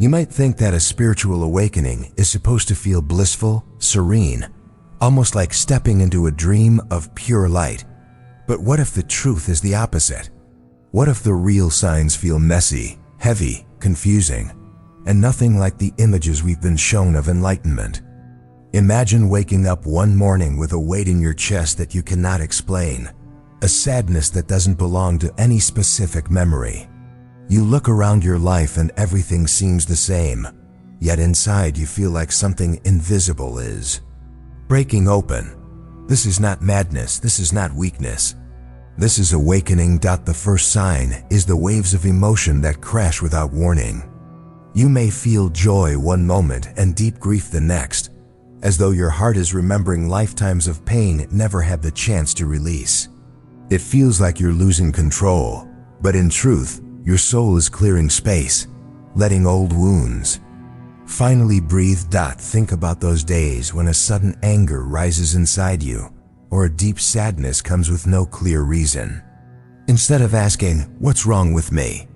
You might think that a spiritual awakening is supposed to feel blissful, serene, almost like stepping into a dream of pure light. But what if the truth is the opposite? What if the real signs feel messy, heavy, confusing, and nothing like the images we've been shown of enlightenment? Imagine waking up one morning with a weight in your chest that you cannot explain, a sadness that doesn't belong to any specific memory. You look around your life and everything seems the same, yet inside you feel like something invisible is breaking open. This is not madness, this is not weakness. This is awakening. The first sign is the waves of emotion that crash without warning. You may feel joy one moment and deep grief the next, as though your heart is remembering lifetimes of pain it never had the chance to release. It feels like you're losing control, but in truth, your soul is clearing space, letting old wounds finally breathe. Think about those days when a sudden anger rises inside you, or a deep sadness comes with no clear reason. Instead of asking, "What's wrong with me?"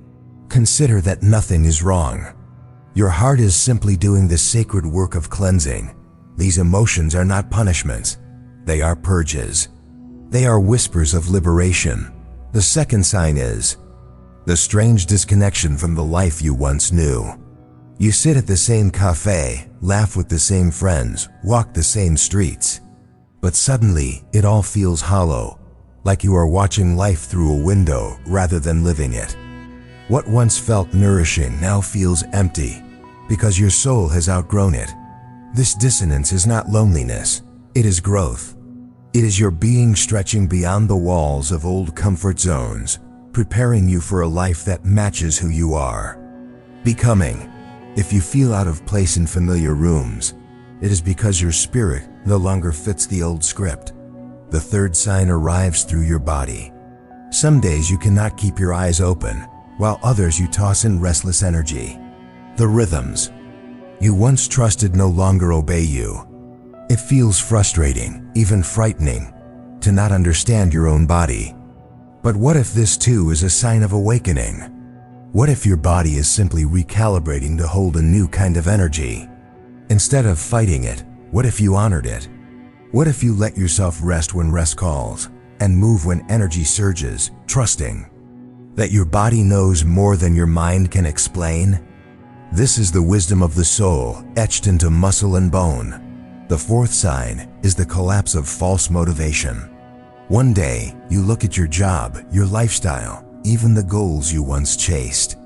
consider that nothing is wrong. Your heart is simply doing the sacred work of cleansing. These emotions are not punishments, they are purges. They are whispers of liberation. The second sign is the strange disconnection from the life you once knew. You sit at the same cafe, laugh with the same friends, walk the same streets, but suddenly it all feels hollow, like you are watching life through a window rather than living it. What once felt nourishing now feels empty, because your soul has outgrown it. This dissonance is not loneliness, it is growth. It is your being stretching beyond the walls of old comfort zones, preparing you for a life that matches who you are becoming. If you feel out of place in familiar rooms, it is because your spirit no longer fits the old script. The third sign arrives through your body. Some days you cannot keep your eyes open, while others you toss in restless energy. The rhythms you once trusted no longer obey you. It feels frustrating, even frightening, to not understand your own body. But what if this too is a sign of awakening? What if your body is simply recalibrating to hold a new kind of energy? Instead of fighting it, what if you honored it? What if you let yourself rest when rest calls, and move when energy surges, trusting that your body knows more than your mind can explain? This is the wisdom of the soul, etched into muscle and bone. The fourth sign is the collapse of false motivation. One day, you look at your job, your lifestyle, even the goals you once chased,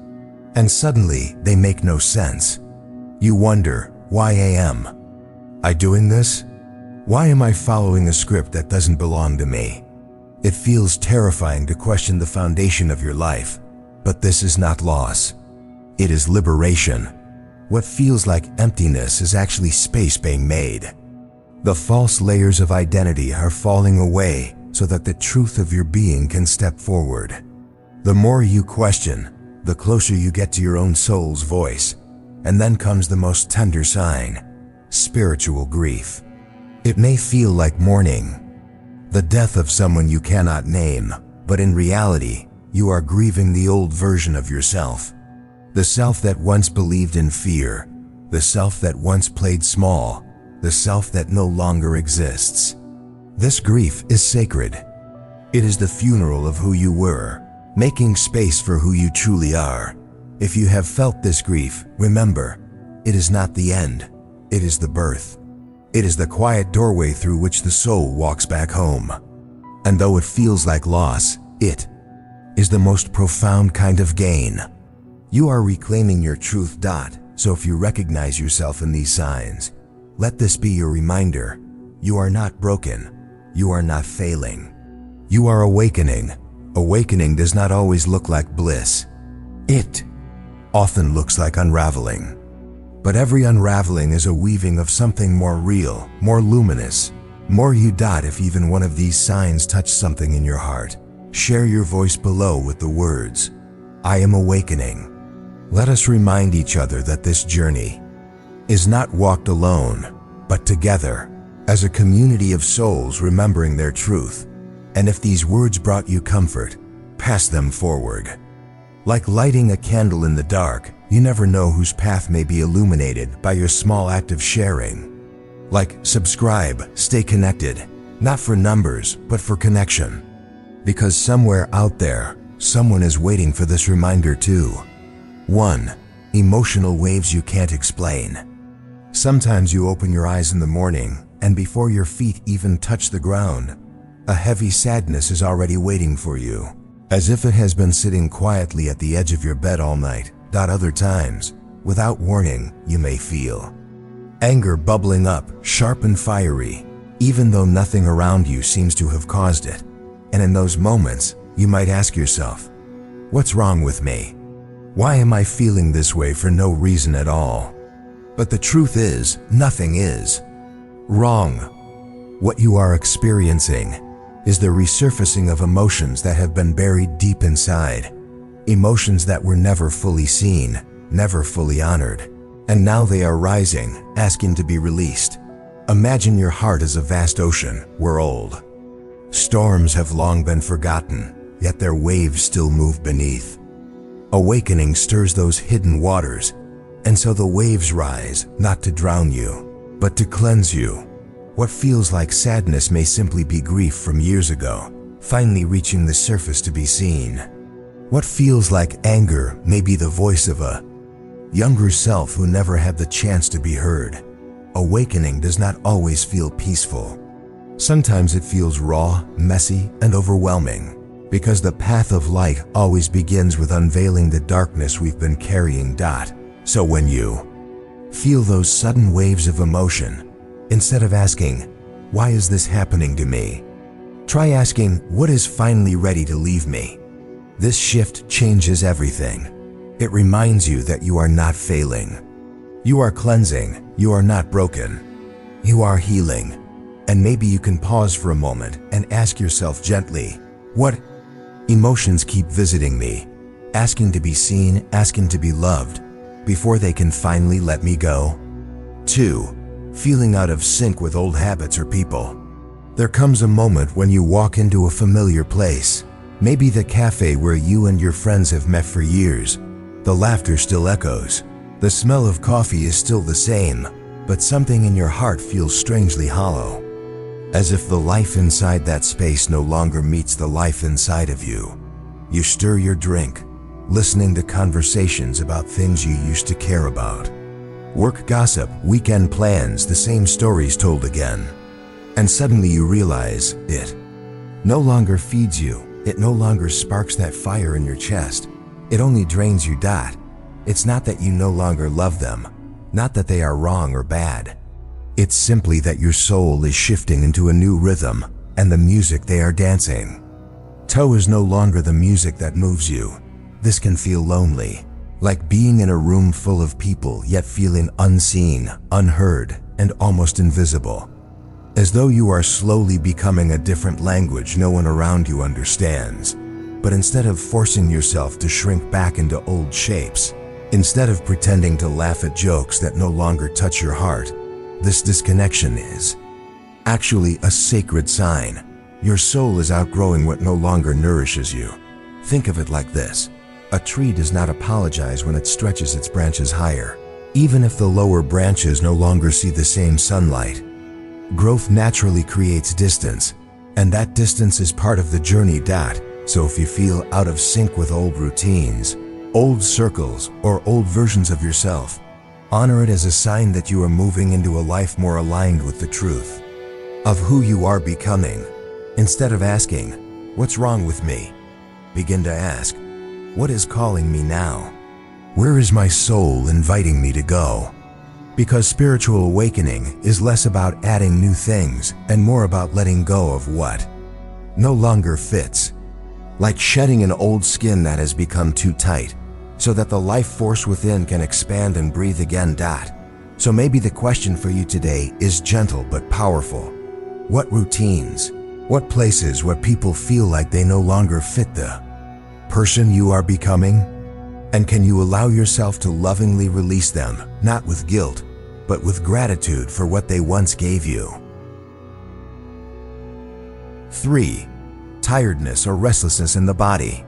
and suddenly they make no sense. You wonder, why am I doing this? Why am I following a script that doesn't belong to me? It feels terrifying to question the foundation of your life, but this is not loss. It is liberation. What feels like emptiness is actually space being made. The false layers of identity are falling away so that the truth of your being can step forward. The more you question, the closer you get to your own soul's voice. And then comes the most tender sign, spiritual grief. It may feel like mourning, the death of someone you cannot name, but in reality, you are grieving the old version of yourself. The self that once believed in fear, the self that once played small, the self that no longer exists. This grief is sacred. It is the funeral of who you were, making space for who you truly are. If you have felt this grief, remember, it is not the end, it is the birth. It is the quiet doorway through which the soul walks back home. And though it feels like loss, it is the most profound kind of gain. You are reclaiming your truth. So if you recognize yourself in these signs, let this be your reminder. You are not broken. You are not failing. You are awakening. Awakening does not always look like bliss. It often looks like unraveling. But every unraveling is a weaving of something more real, more luminous, more you. If even one of these signs touch something in your heart, share your voice below with the words, "I am awakening." Let us remind each other that this journey is not walked alone, but together, as a community of souls remembering their truth. And if these words brought you comfort, pass them forward. Like lighting a candle in the dark, You never know whose path may be illuminated by your small act of sharing. Like, subscribe, stay connected, not for numbers, but for connection. Because somewhere out there, someone is waiting for this reminder too. 1. Emotional waves you can't explain. Sometimes you open your eyes in the morning, and before your feet even touch the ground, a heavy sadness is already waiting for you, as if it has been sitting quietly at the edge of your bed all night. Other times, without warning, you may feel anger bubbling up, sharp and fiery, even though nothing around you seems to have caused it. And in those moments, you might ask yourself, what's wrong with me? Why am I feeling this way for no reason at all? But the truth is, nothing is wrong. What you are experiencing is the resurfacing of emotions that have been buried deep inside. Emotions that were never fully seen, never fully honored, and now they are rising, asking to be released. Imagine your heart as a vast ocean, world. Storms have long been forgotten, yet their waves still move beneath. Awakening stirs those hidden waters, and so the waves rise, not to drown you, but to cleanse you. What feels like sadness may simply be grief from years ago, finally reaching the surface to be seen. What feels like anger may be the voice of a younger self who never had the chance to be heard. Awakening does not always feel peaceful. Sometimes it feels raw, messy, and overwhelming, because the path of light always begins with unveiling the darkness we've been carrying. So when you feel those sudden waves of emotion, instead of asking, why is this happening to me? Try asking, what is finally ready to leave me? This shift changes everything. It reminds you that you are not failing. You are cleansing. You are not broken. You are healing. And maybe you can pause for a moment and ask yourself gently, what emotions keep visiting me, asking to be seen, asking to be loved, before they can finally let me go? 2. Feeling out of sync with old habits or people. There comes a moment when you walk into a familiar place. Maybe the cafe where you and your friends have met for years. The laughter still echoes. The smell of coffee is still the same, but something in your heart feels strangely hollow. As if the life inside that space no longer meets the life inside of you. You stir your drink, listening to conversations about things you used to care about. Work gossip, weekend plans, the same stories told again. And suddenly you realize it no longer feeds you. It no longer sparks that fire in your chest. It only drains you. It's not that you no longer love them, not that they are wrong or bad. It's simply that your soul is shifting into a new rhythm, and the music they are dancing to is no longer the music that moves you. This can feel lonely, like being in a room full of people yet feeling unseen, unheard, and almost invisible. As though you are slowly becoming a different language no one around you understands. But instead of forcing yourself to shrink back into old shapes, instead of pretending to laugh at jokes that no longer touch your heart, this disconnection is actually a sacred sign. Your soul is outgrowing what no longer nourishes you. Think of it like this. A tree does not apologize when it stretches its branches higher, even if the lower branches no longer see the same sunlight. Growth naturally creates distance, and that distance is part of the journey. So if you feel out of sync with old routines, old circles, or old versions of yourself, honor it as a sign that you are moving into a life more aligned with the truth of who you are becoming. Instead of asking, what's wrong with me? Begin to ask, what is calling me now? Where is my soul inviting me to go? Because spiritual awakening is less about adding new things and more about letting go of what no longer fits. Like shedding an old skin that has become too tight, so that the life force within can expand and breathe again. So maybe the question for you today is gentle but powerful. What routines, what places, what people feel like they no longer fit the person you are becoming? And can you allow yourself to lovingly release them, not with guilt, but with gratitude for what they once gave you? 3. Tiredness or restlessness in the body.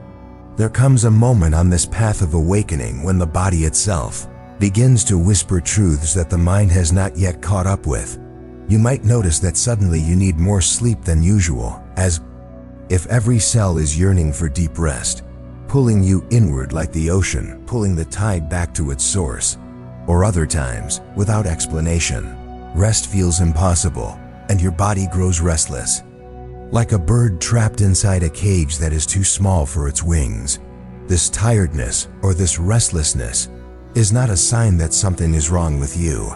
There comes a moment on this path of awakening when the body itself begins to whisper truths that the mind has not yet caught up with. You might notice that suddenly you need more sleep than usual, as if every cell is yearning for deep rest, pulling you inward like the ocean, pulling the tide back to its source. Or other times, without explanation, rest feels impossible and your body grows restless. Like a bird trapped inside a cage that is too small for its wings. This tiredness or this restlessness is not a sign that something is wrong with you.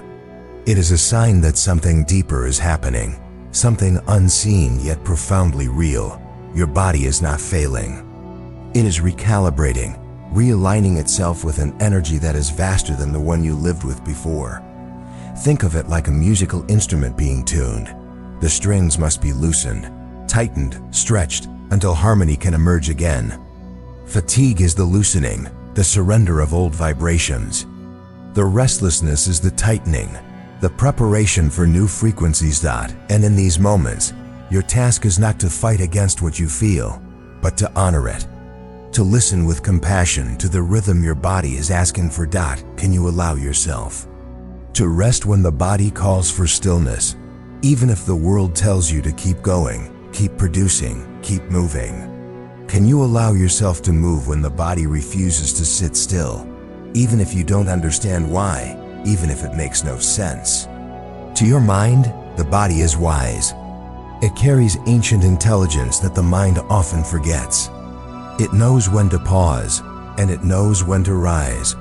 It is a sign that something deeper is happening, something unseen yet profoundly real. Your body is not failing. It is recalibrating, realigning itself with an energy that is vaster than the one you lived with before. Think of it like a musical instrument being tuned. The strings must be loosened, tightened, stretched, until harmony can emerge again. Fatigue is the loosening, the surrender of old vibrations. The restlessness is the tightening, the preparation for new frequencies. And in these moments, your task is not to fight against what you feel, but to honor it. To listen with compassion to the rhythm your body is asking for. Can you allow yourself to rest when the body calls for stillness, even if the world tells you to keep going, keep producing, keep moving? Can you allow yourself to move when the body refuses to sit still, even if you don't understand why, even if it makes no sense? To your mind, the body is wise. It carries ancient intelligence that the mind often forgets. It knows when to pause, and it knows when to rise.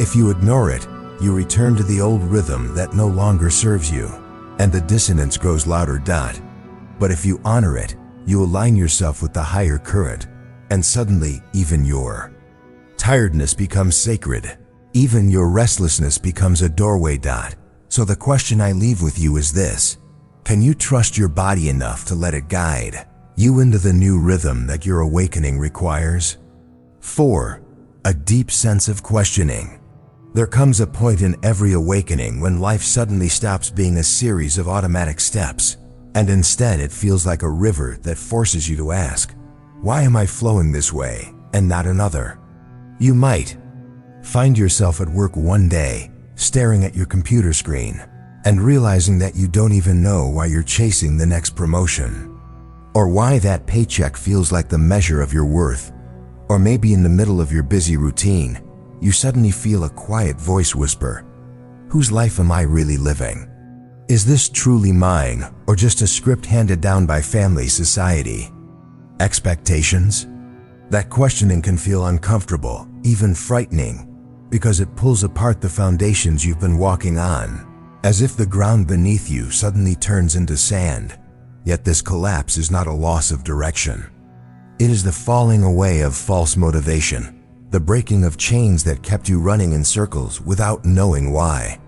If you ignore it, you return to the old rhythm that no longer serves you, and the dissonance grows louder. But if you honor it, you align yourself with the higher current, and suddenly even your tiredness becomes sacred. Even your restlessness becomes a doorway. So the question I leave with you is this: can you trust your body enough to let it guide you into the new rhythm that your awakening requires? 4. A deep sense of questioning. There comes a point in every awakening when life suddenly stops being a series of automatic steps, and instead it feels like a river that forces you to ask, why am I flowing this way and not another? You might find yourself at work one day, staring at your computer screen, and realizing that you don't even know why you're chasing the next promotion, or why that paycheck feels like the measure of your worth. Or maybe in the middle of your busy routine, you suddenly feel a quiet voice whisper, whose life am I really living? Is this truly mine, or just a script handed down by family, society, expectations? That questioning can feel uncomfortable, even frightening, because it pulls apart the foundations you've been walking on, as if the ground beneath you suddenly turns into sand. Yet this collapse is not a loss of direction. It is the falling away of false motivation, the breaking of chains that kept you running in circles without knowing why.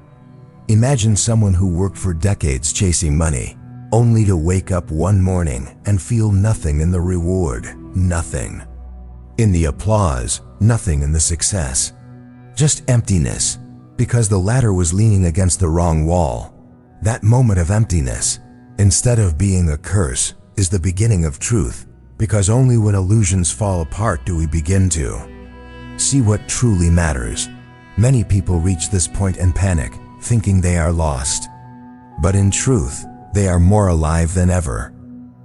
Imagine someone who worked for decades chasing money, only to wake up one morning and feel nothing in the reward, nothing in the applause, nothing in the success. Just emptiness, because the ladder was leaning against the wrong wall. That moment of emptiness, instead of being a curse, is the beginning of truth, because only when illusions fall apart do we begin to see what truly matters. Many people reach this point and panic, thinking they are lost. But in truth, they are more alive than ever.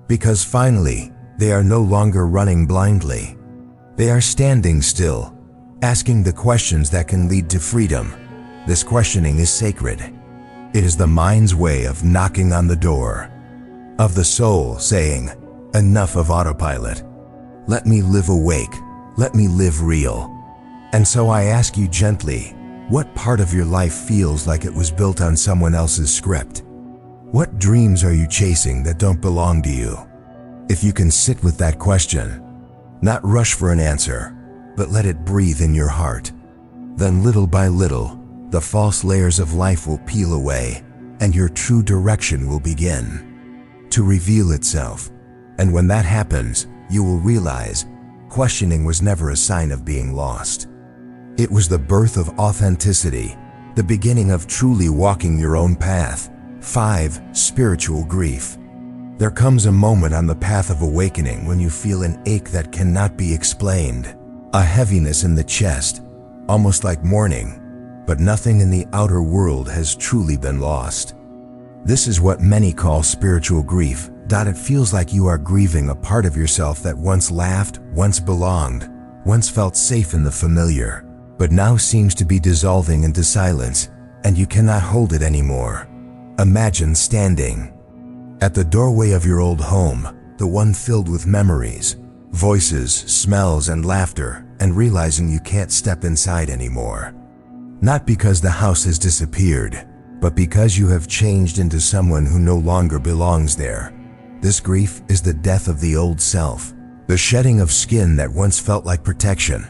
Because finally, they are no longer running blindly. They are standing still, asking the questions that can lead to freedom. This questioning is sacred. It is the mind's way of knocking on the door of the soul, saying, enough of autopilot. Let me live awake. Let me live real. And so I ask you gently, what part of your life feels like it was built on someone else's script? What dreams are you chasing that don't belong to you? If you can sit with that question, not rush for an answer, but let it breathe in your heart, then little by little, the false layers of life will peel away, and your true direction will begin to reveal itself. And when that happens, you will realize questioning was never a sign of being lost. It was the birth of authenticity, the beginning of truly walking your own path. 5. Spiritual grief. There comes a moment on the path of awakening when you feel an ache that cannot be explained. A heaviness in the chest, almost like mourning, but nothing in the outer world has truly been lost. This is what many call spiritual grief. It feels like you are grieving a part of yourself that once laughed, once belonged, once felt safe in the familiar, but now seems to be dissolving into silence, and you cannot hold it anymore. Imagine standing at the doorway of your old home, the one filled with memories, voices, smells, and laughter, and realizing you can't step inside anymore. Not because the house has disappeared, but because you have changed into someone who no longer belongs there. This grief is the death of the old self, the shedding of skin that once felt like protection,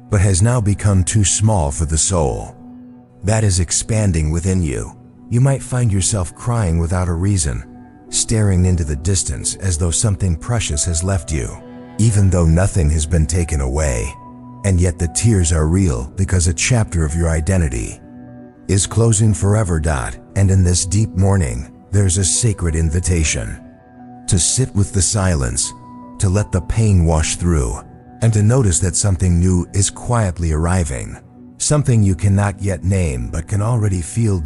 but has now become too small for the soul. That is expanding within you. You might find yourself crying without a reason, staring into the distance as though something precious has left you, even though nothing has been taken away. And yet the tears are real because a chapter of your identity is closing forever. And in this deep mourning, there's a sacred invitation to sit with the silence, to let the pain wash through, and to notice that something new is quietly arriving. Something you cannot yet name but can already feel.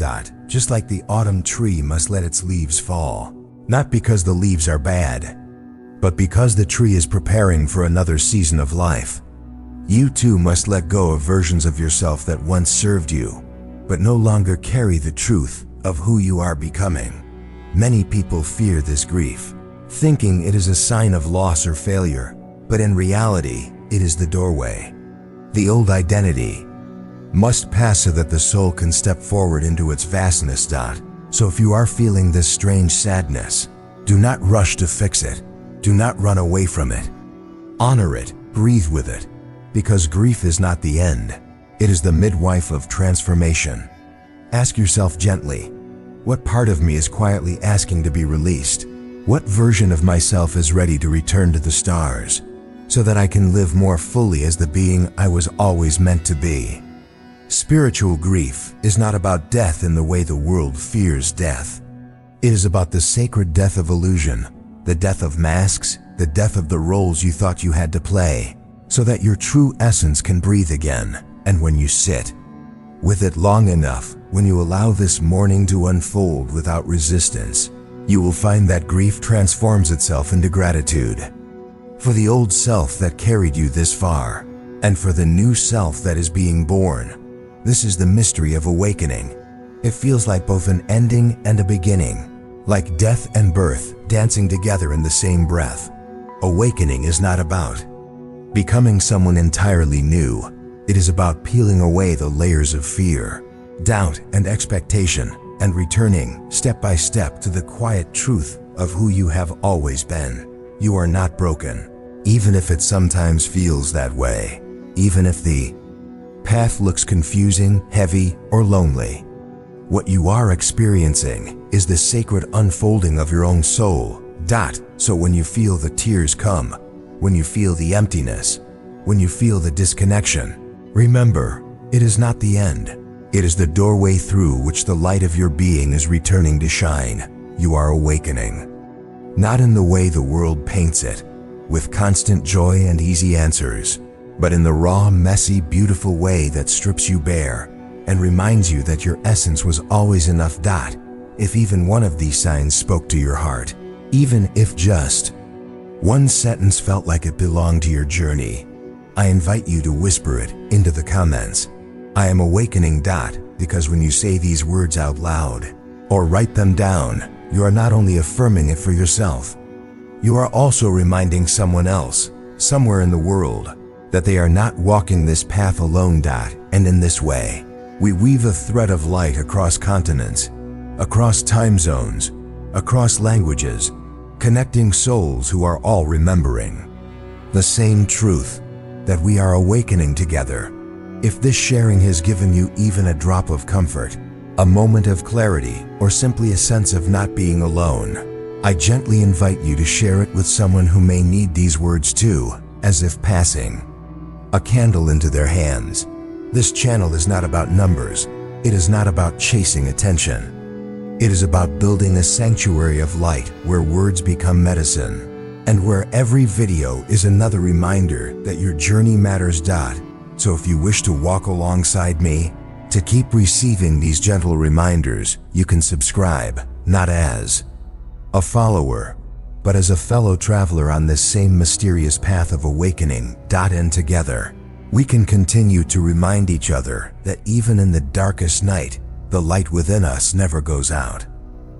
Just like the autumn tree must let its leaves fall, not because the leaves are bad, but because the tree is preparing for another season of life. You too must let go of versions of yourself that once served you, but no longer carry the truth of who you are becoming. Many people fear this grief, thinking it is a sign of loss or failure, but in reality, it is the doorway. The old identity must pass so that the soul can step forward into its vastness. So if you are feeling this strange sadness, do not rush to fix it. Do not run away from it. Honor it, breathe with it, because grief is not the end. It is the midwife of transformation. Ask yourself gently, what part of me is quietly asking to be released? What version of myself is ready to return to the stars, so that I can live more fully as the being I was always meant to be? Spiritual grief is not about death in the way the world fears death. It is about the sacred death of illusion, the death of masks, the death of the roles you thought you had to play, so that your true essence can breathe again. And when you sit with it long enough, when you allow this mourning to unfold without resistance, you will find that grief transforms itself into gratitude for the old self that carried you this far, and for the new self that is being born. This is the mystery of awakening. It feels like both an ending and a beginning, like death and birth dancing together in the same breath. Awakening is not about becoming someone entirely new. It is about peeling away the layers of fear, doubt, and expectation, and returning step by step to the quiet truth of who you have always been. You are not broken, even if it sometimes feels that way, even if the path looks confusing, heavy, or lonely. What you are experiencing is the sacred unfolding of your own soul. So when you feel the tears come, when you feel the emptiness, when you feel the disconnection, remember, it is not the end. It is the doorway through which the light of your being is returning to shine. You are awakening. Not in the way the world paints it, with constant joy and easy answers, but in the raw, messy, beautiful way that strips you bare and reminds you that your essence was always enough. If even one of these signs spoke to your heart, even if just one sentence felt like it belonged to your journey, I invite you to whisper it into the comments. I am awakening. Because when you say these words out loud or write them down, you are not only affirming it for yourself, you are also reminding someone else, somewhere in the world, that they are not walking this path alone. And in this way, we weave a thread of light across continents, across time zones, across languages, connecting souls who are all remembering the same truth, that we are awakening together. If this sharing has given you even a drop of comfort, a moment of clarity, or simply a sense of not being alone, I gently invite you to share it with someone who may need these words too, as if passing a candle into their hands. This channel is not about numbers. It is not about chasing attention. It is about building a sanctuary of light where words become medicine and where every video is another reminder that your journey matters. So if you wish to walk alongside me, to keep receiving these gentle reminders, you can subscribe, not as a follower, but as a fellow traveler on this same mysterious path of awakening. And together, we can continue to remind each other that even in the darkest night, the light within us never goes out.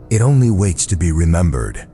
It only waits to be remembered.